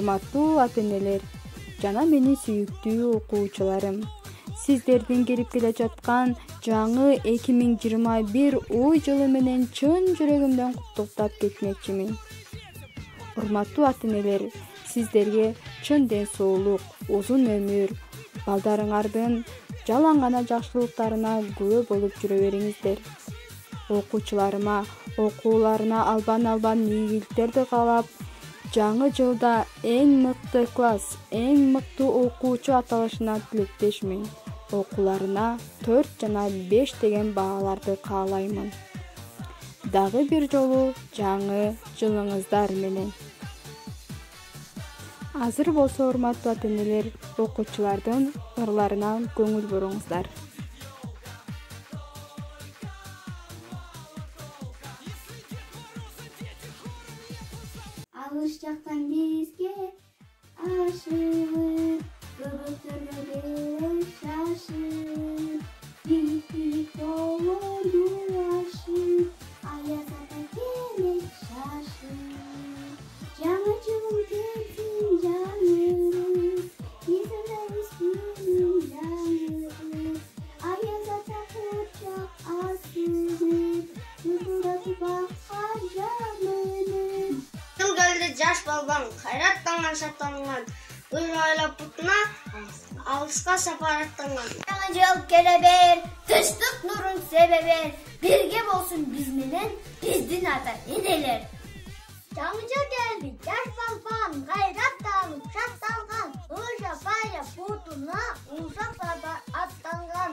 Урматтуу ата-энелер жана мени сүйүктүү окуучуларым, сиздердин кирип келе жаткан жаңы 2021 жылы менен чын жүрөгүмдөн куттуктап кетмекчимин. Урматтуу ата-энелер, сиздерге чын ден соолук, узун өмүр, балдарыңардын жалаң гана жакшылыктарына күбө болуп жүрө бериңиздер. Окуучуларыма окууларына албан ийгиликтерди каалап, жаңы жылда эң мыкты класс, эң мыкты окуучу аталышына тилектешмин. Окууларына 4 жана 5 деген бааларды каалаймын. Дагы бир жолу жаңы жылыңыздар менен. Азыр болсо, урматтуу ата-энелер, окуучулардын ырларына көңүл буруңуздар. Алыс жактан бизге ашылып, көбөктөргө деле шашып, бийлик болорду ашып, аяз ата келет шашып. Жаңы жылың келсин жаңырып, изилебиз күнүң жаңырып, аяз ата курчак асынып, ызылдатып бакка жамынып. Жыл келди жаш балбан, кайраттанган шаттанган, өз айлап бутуна алыска сапар аттанган. Жаңы жыл келе бер, тынчтык нурун себе бер, бирге болсун биз менен биздин ата-энелер. Жаңы жыл келди жаш балбан, кайраттанып шаттанган, ыжа бая бутуна узак сапар аттанган.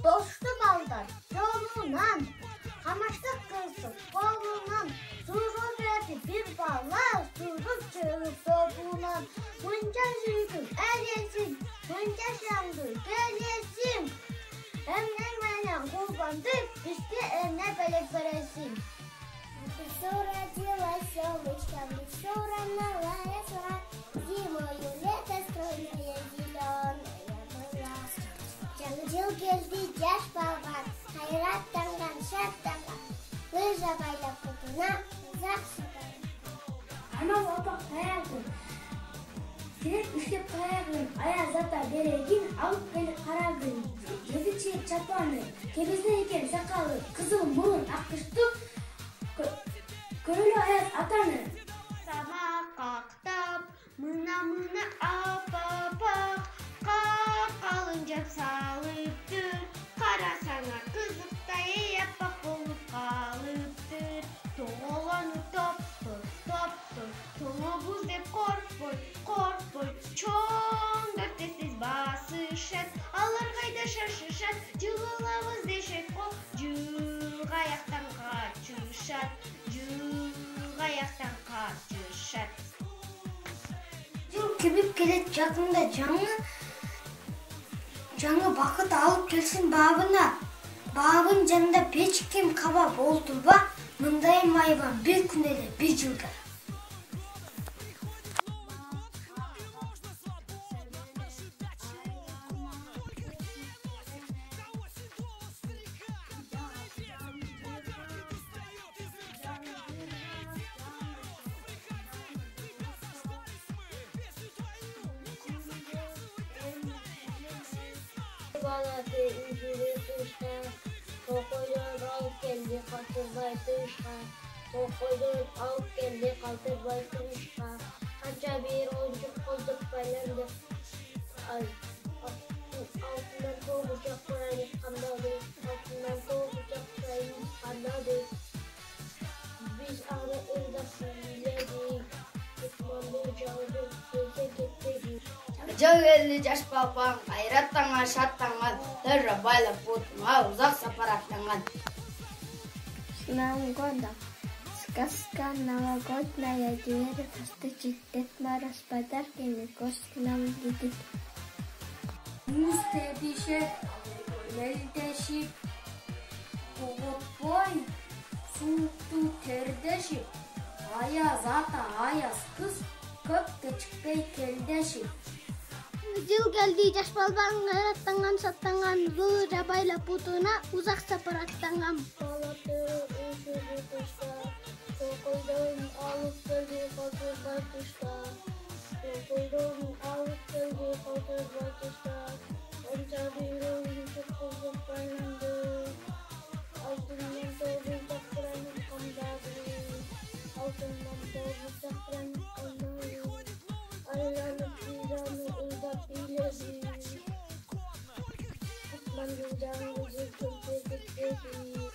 Дошту балдар жолунан, камаштык кылсып колунан, сууга берди бир бала, суугуп чыгып сопунан. Мынча сүйгүм элесиң, мынча шаңды келесиң, эмнең менен кубандык бизге эмне белек бересиң. Все родилось солнышко, все равнялая сла, зимою лето стройное зеленое была. Жаңы жыл келди жаш балбан, кайраттанган шаттанган, лыжа байлап бутуна узак сапар. Анау апа каягын, сен иштеп каягын, аяз ата берегин, алып келип карагын. Жегичи чапаны, кебезе экен сакалы, кызыл мурун аккычтуу, көрөлү аяз атаны. Сама кактап, мына апа, какалын жеп салыптыр. Карасаңа кызыктай аппак болуп калыптыр. Тоголону топтор, тоңобуз деп коркпой, чоңдор тез басышат. Алар кайда шашышат, жыгылабыз дешет го, жыгаяктан качышат. Жыл кебип келет жакында жаңы бакыт алып келсин бабына. Бабын жанында печкем каба болду ба, мындай майбан бир күн эле бир жылда. Balası üzülü tuşka, tokoydan alıp geldi kaltırbay tuşka, tokoydan alıp geldi kaltırbay tuşka, kanca bir oyuncuk bulduk baylandı, altından doğacak kurayı kandadı, altından doğacak kurayı kandadı, biz ağrı ırdaksın biledik, tutmandı çaldık, göze gittik. Жыл келди жаш балбан, кайраттанган шаттанган, ыжа байлап бутуна узак сапар аттанган. С Новым годом! Сказка новогодная, двери постучит, Дед Мороз подарками гость к нам летит. Муз тебишет, мелдешип, коготпой, суукту тердешип, аяз ата, аяз кыз, көпкө чыкпай келдешип. Жыл келди жаш балбан, кайраттанган шаттанган, ыжа байлап бутуна узак сапар аттанган. Балаты үзүлү тышта, токойдон алып келди калтырбай тышта, Pulduğum alıp geldi kaldır bakışta. Onca bir oyun çok uzun parlandı. Altından doğru çakranın kandadı. Altından doğru çakranın kandadı. Aylanıp viranı uzak ileri. Atman dudağını zırtım tezik dedi.